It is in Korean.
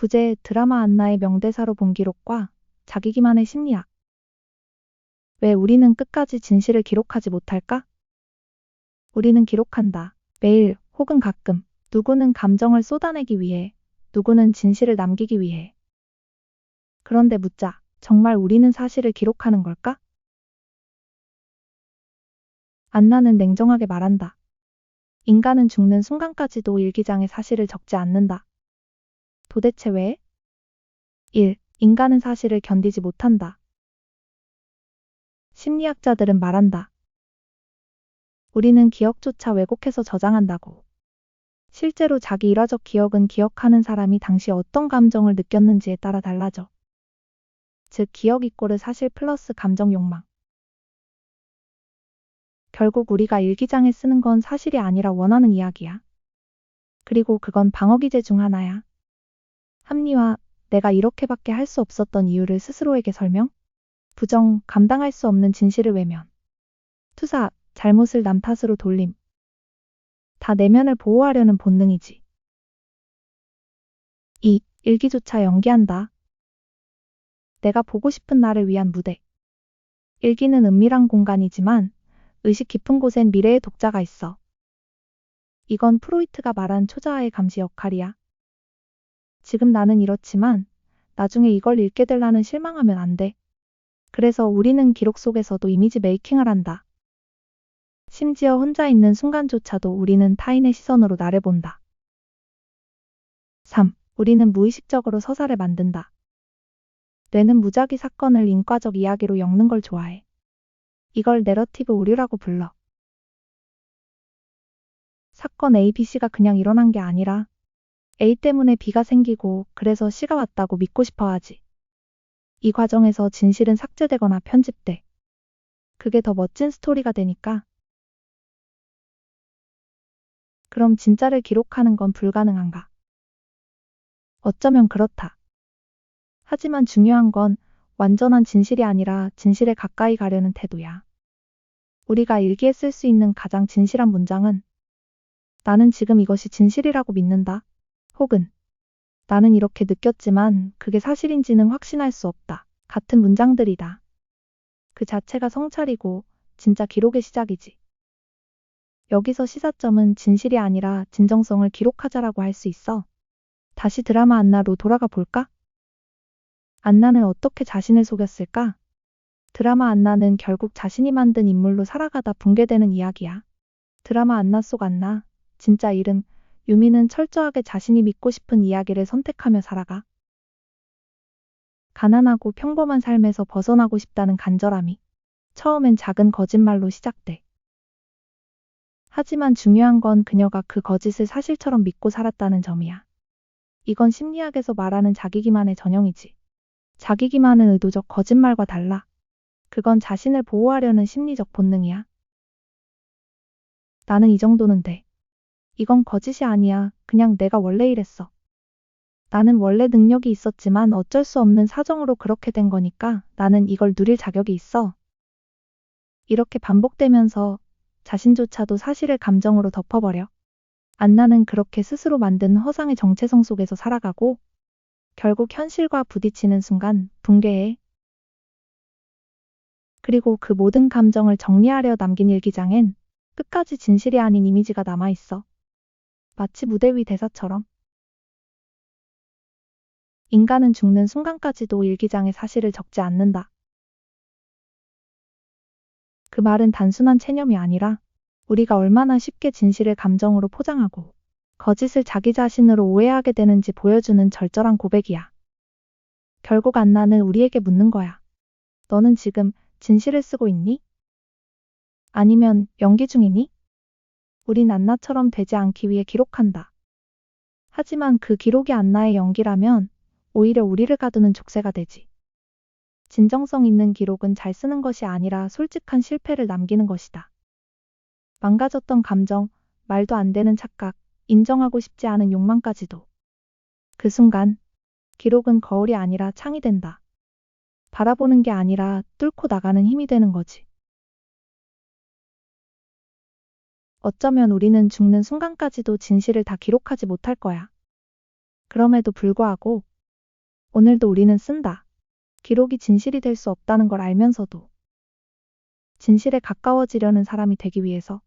부제 드라마 안나의 명대사로 본 기록과 자기 기만의 심리학. 왜 우리는 끝까지 진실을 기록하지 못할까? 우리는 기록한다. 매일 혹은 가끔. 누구는 감정을 쏟아내기 위해, 누구는 진실을 남기기 위해. 그런데 묻자. 정말 우리는 사실을 기록하는 걸까? 안나는 냉정하게 말한다. 인간은 죽는 순간까지도 일기장에 사실을 적지 않는다. 도대체 왜? 1. 인간은 사실을 견디지 못한다. 심리학자들은 말한다. 우리는 기억조차 왜곡해서 저장한다고. 실제로 자기 일화적 기억은 기억하는 사람이 당시 어떤 감정을 느꼈는지에 따라 달라져. 즉, 기억 이꼬르 사실 플러스 감정 욕망. 결국 우리가 일기장에 쓰는 건 사실이 아니라 원하는 이야기야. 그리고 그건 방어 기제 중 하나야. 합리화, 내가 이렇게밖에 할 수 없었던 이유를 스스로에게 설명. 부정, 감당할 수 없는 진실을 외면. 투사, 잘못을 남 탓으로 돌림. 다 내면을 보호하려는 본능이지. 2. 일기조차 연기한다. 내가 보고 싶은 나를 위한 무대. 일기는 은밀한 공간이지만 의식 깊은 곳엔 미래의 독자가 있어. 이건 프로이트가 말한 초자아의 감시 역할이야. 지금 나는 이렇지만 나중에 이걸 읽게 될 나는 실망하면 안 돼. 그래서 우리는 기록 속에서도 이미지 메이킹을 한다. 심지어 혼자 있는 순간조차도 우리는 타인의 시선으로 나를 본다. 3. 우리는 무의식적으로 서사를 만든다. 뇌는 무작위 사건을 인과적 이야기로 엮는 걸 좋아해. 이걸 내러티브 오류라고 불러. 사건 A, BC가 그냥 일어난 게 아니라 A 때문에 B가 생기고 그래서 C가 왔다고 믿고 싶어 하지. 이 과정에서 진실은 삭제되거나 편집돼. 그게 더 멋진 스토리가 되니까. 그럼 진짜를 기록하는 건 불가능한가? 어쩌면 그렇다. 하지만 중요한 건 완전한 진실이 아니라 진실에 가까이 가려는 태도야. 우리가 일기에 쓸 수 있는 가장 진실한 문장은 나는 지금 이것이 진실이라고 믿는다. 혹은 나는 이렇게 느꼈지만 그게 사실인지는 확신할 수 없다. 같은 문장들이다. 그 자체가 성찰이고 진짜 기록의 시작이지. 여기서 시사점은 진실이 아니라 진정성을 기록하자라고 할 수 있어. 다시 드라마 안나로 돌아가 볼까? 안나는 어떻게 자신을 속였을까? 드라마 안나는 결국 자신이 만든 인물로 살아가다 붕괴되는 이야기야. 드라마 안나 속 안나, 진짜 이름, 유미는 철저하게 자신이 믿고 싶은 이야기를 선택하며 살아가. 가난하고 평범한 삶에서 벗어나고 싶다는 간절함이 처음엔 작은 거짓말로 시작돼. 하지만 중요한 건 그녀가 그 거짓을 사실처럼 믿고 살았다는 점이야. 이건 심리학에서 말하는 자기 기만의 전형이지. 자기 기만은 의도적 거짓말과 달라. 그건 자신을 보호하려는 심리적 본능이야. 나는 이 정도는 돼. 이건 거짓이 아니야. 그냥 내가 원래 이랬어. 나는 원래 능력이 있었지만 어쩔 수 없는 사정으로 그렇게 된 거니까 나는 이걸 누릴 자격이 있어. 이렇게 반복되면서 자신조차도 사실을 감정으로 덮어버려. 안나는 그렇게 스스로 만든 허상의 정체성 속에서 살아가고 결국 현실과 부딪히는 순간 붕괴해. 그리고 그 모든 감정을 정리하려 남긴 일기장엔 끝까지 진실이 아닌 이미지가 남아있어. 마치 무대 위 대사처럼. 인간은 죽는 순간까지도 일기장에 사실을 적지 않는다. 그 말은 단순한 체념이 아니라 우리가 얼마나 쉽게 진실을 감정으로 포장하고 거짓을 자기 자신으로 오해하게 되는지 보여주는 절절한 고백이야. 결국 안나는 우리에게 묻는 거야. 너는 지금 진실을 쓰고 있니? 아니면 연기 중이니? 우린 안나처럼 되지 않기 위해 기록한다. 하지만 그 기록이 안나의 연기라면 오히려 우리를 가두는 족쇄가 되지. 진정성 있는 기록은 잘 쓰는 것이 아니라 솔직한 실패를 남기는 것이다. 망가졌던 감정, 말도 안 되는 착각, 인정하고 싶지 않은 욕망까지도. 그 순간 기록은 거울이 아니라 창이 된다. 바라보는 게 아니라 뚫고 나가는 힘이 되는 거지. 어쩌면 우리는 죽는 순간까지도 진실을 다 기록하지 못할 거야. 그럼에도 불구하고 오늘도 우리는 쓴다. 기록이 진실이 될 수 없다는 걸 알면서도 진실에 가까워지려는 사람이 되기 위해서